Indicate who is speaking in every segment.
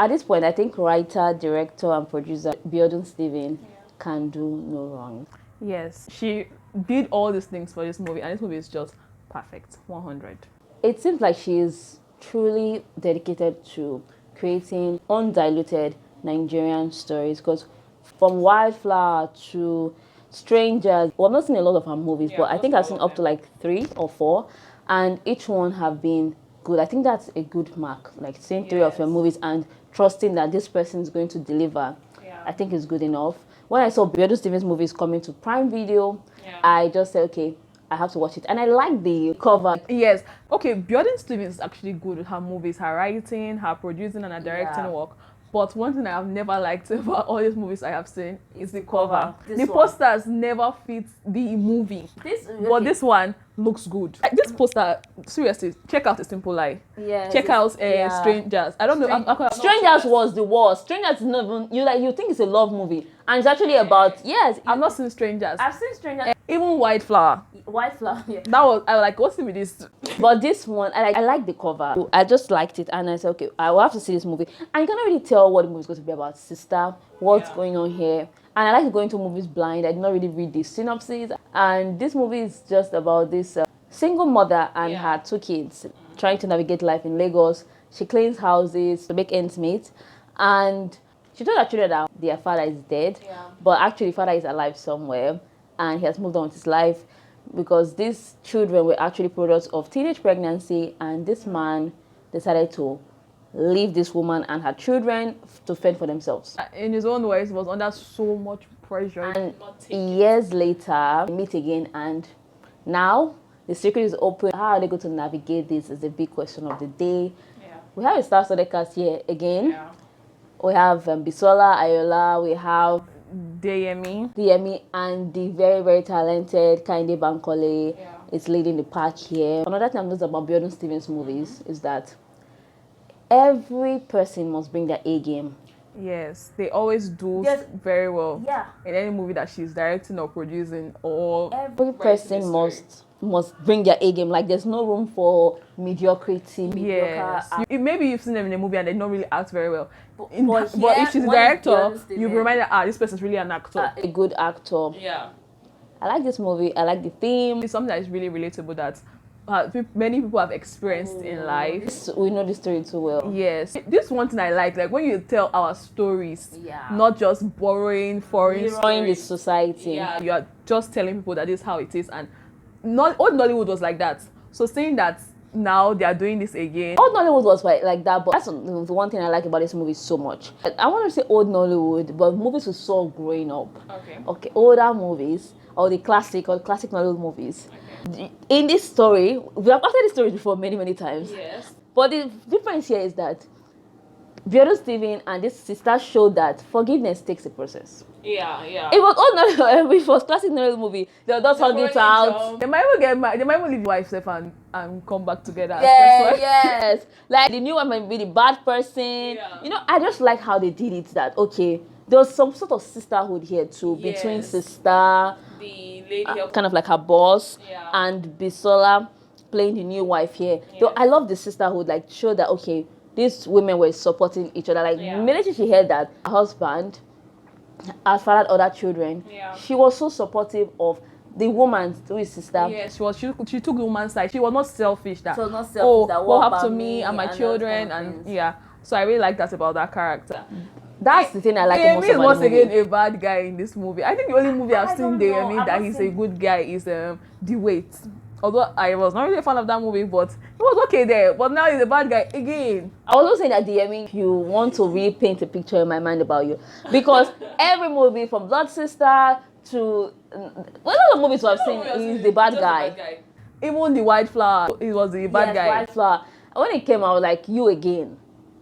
Speaker 1: at this point, I think writer, director, and producer Biodun can do no wrong.
Speaker 2: Yes, she did all these things for this movie, and this movie is just perfect. 100.
Speaker 1: It seems like she is truly dedicated to creating undiluted Nigerian stories, because from Wildflower to Strangers, well, I've not seen a lot of her movies, but I think I've seen up to like 3 or 4, and each one have been good. I think that's a good mark, like seeing 3 of your movies and trusting that this person is going to deliver. I think is good enough. When I saw Biodun Stevens' movies coming to Prime Video, I just said, okay, I have to watch it. And I like the cover.
Speaker 2: Yes. Okay, Biodun Stevens is actually good with her movies, her writing, her producing, and her directing work. But one thing I have never liked about all these movies I have seen is the cover. The posters never fit the movie. But this one looks good. Like this poster, seriously, check out A Simple Lie. Check out Strangers. I don't know.
Speaker 1: Strangers was the worst. Strangers is not even, you think it's a love movie. And it's actually about,
Speaker 2: I've not seen Strangers.
Speaker 1: I've seen Strangers.
Speaker 2: Even Wildflower.
Speaker 1: Wildflower,
Speaker 2: That was, I was like, what's with this?
Speaker 1: But this one, I like the cover. I just liked it, and I said, okay, I will have to see this movie. And you cannot really tell what the movie is going to be about. Sista, what's going on here. And I like to go into movies blind. I did not really read the synopsis. And this movie is just about this single mother and her 2 kids trying to navigate life in Lagos. She cleans houses to make ends meet. And she told her children that their father is dead. But actually, father is alive somewhere. And he has moved on with his life, because these children were actually products of teenage pregnancy, and this man decided to leave this woman and her children to fend for themselves.
Speaker 2: In his own words, he was under so much pressure.
Speaker 1: And years later, they meet again, and now the secret is open. How are they going to navigate this is the big question of the day. We have a star-studded cast here again. We have Bisola, Aiyeola, we have
Speaker 2: Deyemi,
Speaker 1: and the very, very talented Kehinde Bankole is leading the pack here. Another thing I noticed about Biodun Stevens movies is that every person must bring their A game.
Speaker 2: Yes, they always do very well. In any movie that she's directing or producing, or
Speaker 1: every person must bring their A game. Like, there's no room for mediocrity.
Speaker 2: Maybe you've seen them in a movie and they don't really act very well. But if she's a director, you'll be reminded, this person's really an actor.
Speaker 1: A good actor. I like this movie. I like the theme.
Speaker 2: It's something that is really relatable that many people have experienced in life.
Speaker 1: We know the story too well.
Speaker 2: Yes. This one thing I like when you tell our stories, not just borrowing foreign stories.
Speaker 1: The society.
Speaker 2: You are just telling people that this is how it is. And old Nollywood was like that. So saying that now they are doing this again.
Speaker 1: Old Nollywood was like that, but that's the one thing I like about this movie so much. I want to say old Nollywood, but movies we saw growing up. Okay, older movies, or the classic Nollywood movies. In this story, we have acted this story before many times. But the difference here is that Biodun Stevens and this sister showed that forgiveness takes a process. It was all Nollywood. It was classic Nollywood movie. They'll just hug it out.
Speaker 2: They might even get married. They might even leave wife and come back together.
Speaker 1: Yes. Like the new one might be the bad person. I just like how they did it. That there was some sort of sisterhood here too between Sista,
Speaker 2: the lady,
Speaker 1: kind of like her boss, and Bisola playing the new wife here. Though I love the sisterhood. Like, show that these women were supporting each other. Like, the minute she heard that her husband has fathered other children, she was so supportive of the woman who is sister.
Speaker 2: She took the woman's side. She was not selfish. That what happened to me and my children, and so I really like that about that character.
Speaker 1: That's the thing I like most about the movie.
Speaker 2: Once again a bad guy in this movie. I think the only movie I've seen Deyemi that he's a good guy is The Wait. Although I was not really a fan of that movie, but he was okay there. But now he's a bad guy again.
Speaker 1: I was also saying that Deyemi, you want to really paint a picture in my mind about you, because every movie from Blood Sister to what other movies I've seen is the bad guy.
Speaker 2: Even the Wildflower, he was the bad guy.
Speaker 1: Wildflower. When it came, I was like, you again.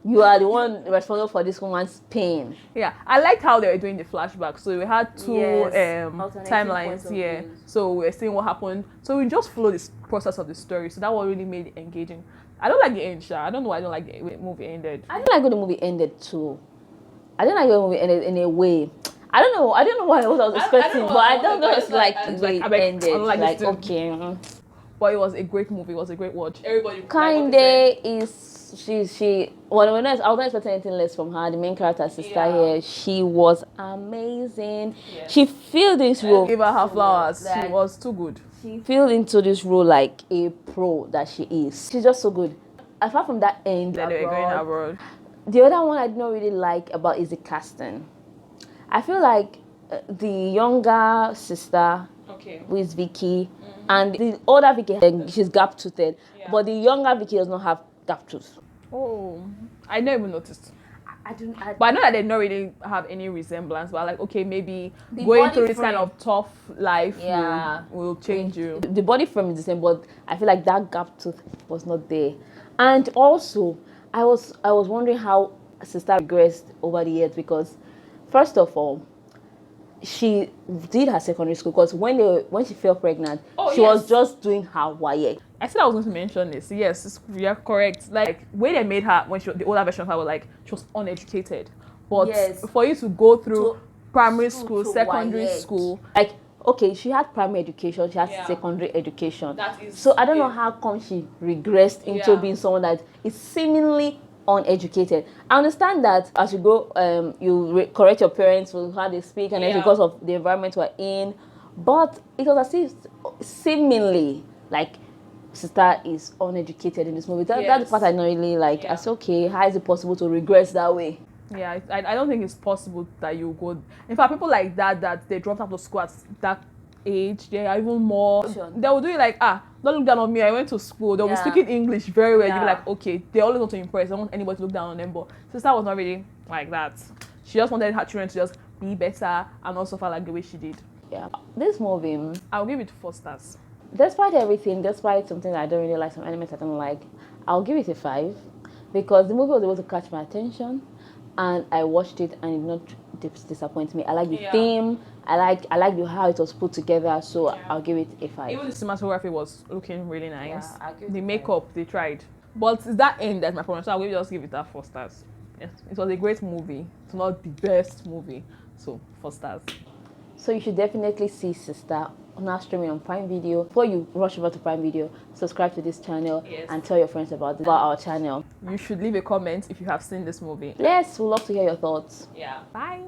Speaker 1: You are the one responsible for this woman's pain.
Speaker 2: I liked how they were doing the flashback. So we had 2 timelines here. So we were seeing what happened. So we just follow this process of the story. So that what really made it engaging. I don't like the end, I don't know why I don't like the way the movie ended.
Speaker 1: I don't like when the movie ended too. I don't like when the movie ended in a way. I don't know what I was expecting, but I don't know it's like the way it ended. Like, okay.
Speaker 2: But it was a great movie. It was a great watch.
Speaker 1: Kehinde is I was not expecting anything less from her. The main character, Sister here, she was amazing. Yes. She filled this role.
Speaker 2: Give her flowers. Like, she was too good.
Speaker 1: She filled into this role like a pro that she is. She's just so good. Apart from that end,
Speaker 2: that they were going abroad.
Speaker 1: The other one I did not really like about is the casting. I feel like the younger sister, who is Vicky, and the older Vicky, she's gap-toothed, but the younger Vicky does not have gap tooth.
Speaker 2: Oh, I never even noticed. But I know that they don't really have any resemblance. But like, okay, maybe going through this kind of tough life will change you.
Speaker 1: The body frame is the same, but I feel like that gap tooth was not there. And also, I was wondering how Sister regressed over the years because, first of all, she did her secondary school because when she fell pregnant, she was just doing her YA.
Speaker 2: I said I was going to mention this. Yes, you're correct. Like, when they made her, the older version of her was like, she was uneducated. But for you to go through primary school, secondary school.
Speaker 1: Like, okay, she had primary education, she had secondary education. So I don't know how come she regressed into being someone that is seemingly uneducated. I understand that as you go, you correct your parents for how they speak and because of the environment we're in. But it was as if seemingly like Sister is uneducated in this movie. That's the part I don't really like. I said, okay, how is it possible to regress that way?
Speaker 2: Yeah, I don't think it's possible that you go. In fact, people like that they dropped out of school at that age, they are even more. They will do it like, don't look down on me. I went to school. They'll be speaking English very well. You'll be like, okay, they always want to impress. They don't want anybody to look down on them. But Sister was not really like that. She just wanted her children to just be better and also feel like the way she did.
Speaker 1: Yeah, this movie,
Speaker 2: I'll give it 4 stars.
Speaker 1: Despite everything, despite something that I don't really like, some elements I don't like, I'll give it a 5 because the movie was able to catch my attention and I watched it and it did not disappoint me. I like the theme, I like how it was put together, so I'll give it a 5.
Speaker 2: Even the cinematography was looking really nice. The makeup, they tried. But it's that end that's my problem, so I will just give it that 4 stars. Yes, it was a great movie. It's not the best movie, so 4 stars.
Speaker 1: So you should definitely see Sister on our streaming on Prime Video. Before you rush over to Prime Video, subscribe to this channel and tell your friends about our channel.
Speaker 2: You should leave a comment if you have seen this movie.
Speaker 1: Yes, we'd love to hear your thoughts.
Speaker 2: Yeah. Bye.